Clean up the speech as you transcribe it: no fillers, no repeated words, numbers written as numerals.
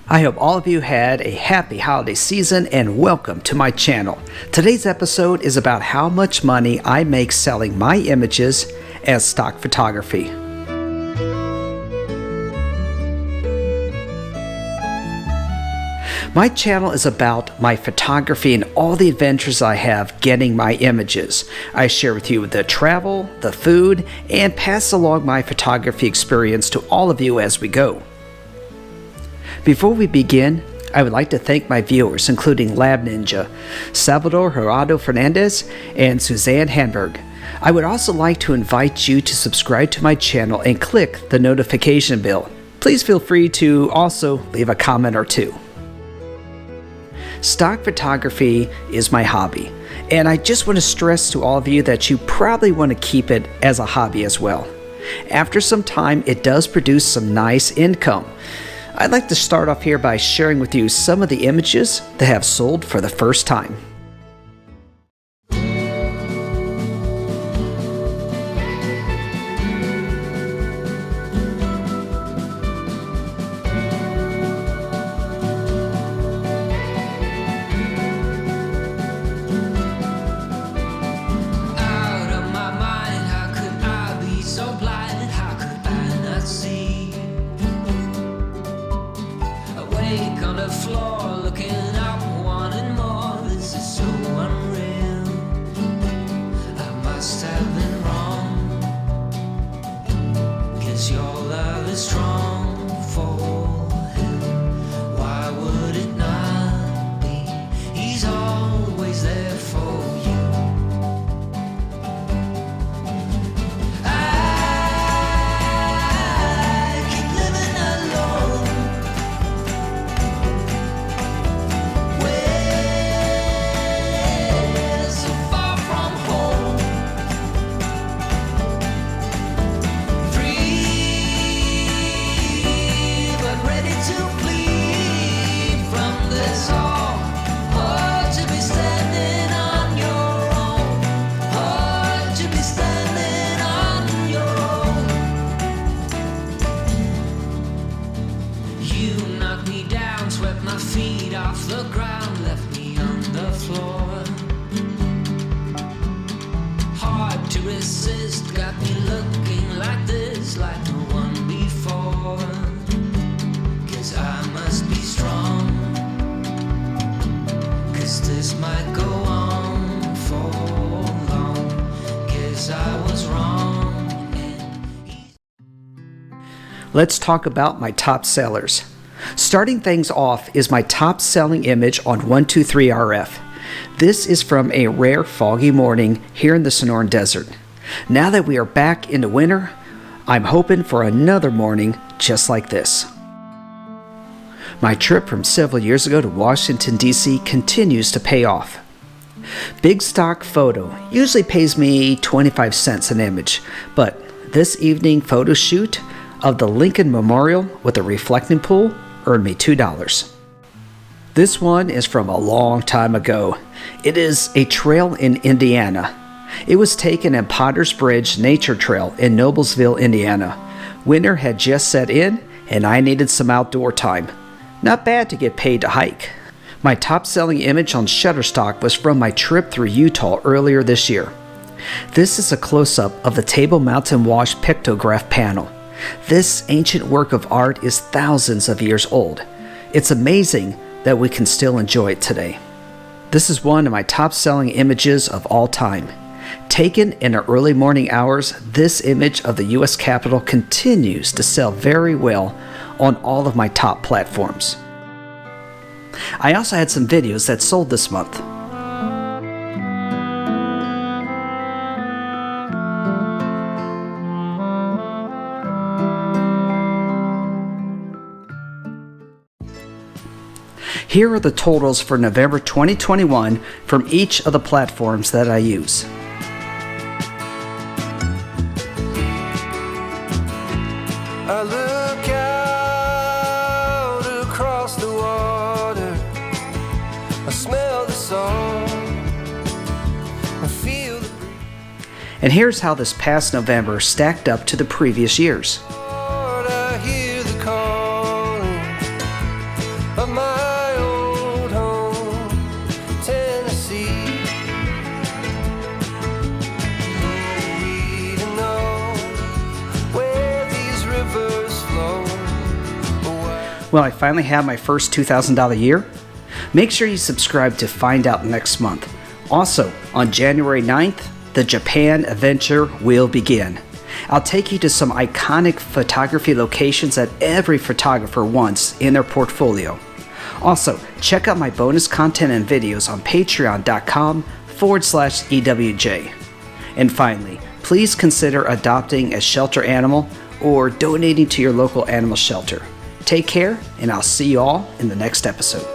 I hope all of you had a happy holiday season and welcome to my channel. Today's episode is about how much money I make selling my images as stock photography. My channel is about my photography and all the adventures I have getting my images. I share with you the travel, the food, and pass along my photography experience to all of you as we go. Before we begin, I would like to thank my viewers, including Lab Ninja, Salvador Gerardo Fernandez, and Suzanne Hanberg. I would also like to invite you to subscribe to my channel and click the notification bell. Please feel free to also leave a comment or two. Stock photography is my hobby, and I just want to stress to all of you that you probably want to keep it as a hobby as well. After some time, it does produce some nice income. I'd like to start off here by sharing with you some of the images that have sold for the first time. On the floor, looking up, wanting more. This is so unreal. I must have been wrong. Guess your love is strong for him. Why would it not be? He's always there for you. I keep living alone. Swept my feet off the ground, left me on the floor. Hard to resist, got me looking like this, like no one before. Guess I must be strong, cause this might go on for long. Guess I was wrong. Let's talk about my top sellers. Starting things off is my top selling image on 123RF. This is from a rare foggy morning here in the Sonoran Desert. Now that we are back into winter, I'm hoping for another morning just like this. My trip from several years ago to Washington, D.C. continues to pay off. Big stock photo usually pays me 25 cents an image, but this evening photo shoot of the Lincoln Memorial with a reflecting pool earned me $2. This one is from a long time ago. It is a trail in Indiana. It was taken at Potter's Bridge Nature Trail in Noblesville, Indiana. Winter had just set in and I needed some outdoor time. Not bad to get paid to hike. My top selling image on ShutterStock was from my trip through Utah earlier this year. This is a close-up of the Table Mountain Wash pictograph panel. This ancient work of art is thousands of years old. It's amazing that we can still enjoy it today. This is one of my top-selling images of all time. Taken in the early morning hours, this image of the U.S. Capitol continues to sell very well on all of my top platforms. I also had some videos that sold this month. Here are the totals for November 2021 from each of the platforms that I use. I look out across the water, I smell the song, I feel the breeze. And here's how this past November stacked up to the previous years. I hear the calling, Will I finally have my first $2,000 year? Make sure you subscribe to find out next month. Also, on January 9th, the Japan adventure will begin. I'll take you to some iconic photography locations that every photographer wants in their portfolio. Also, check out my bonus content and videos on patreon.com/EWJ. And finally, please consider adopting a shelter animal or donating to your local animal shelter. Take care, and I'll see you all in the next episode.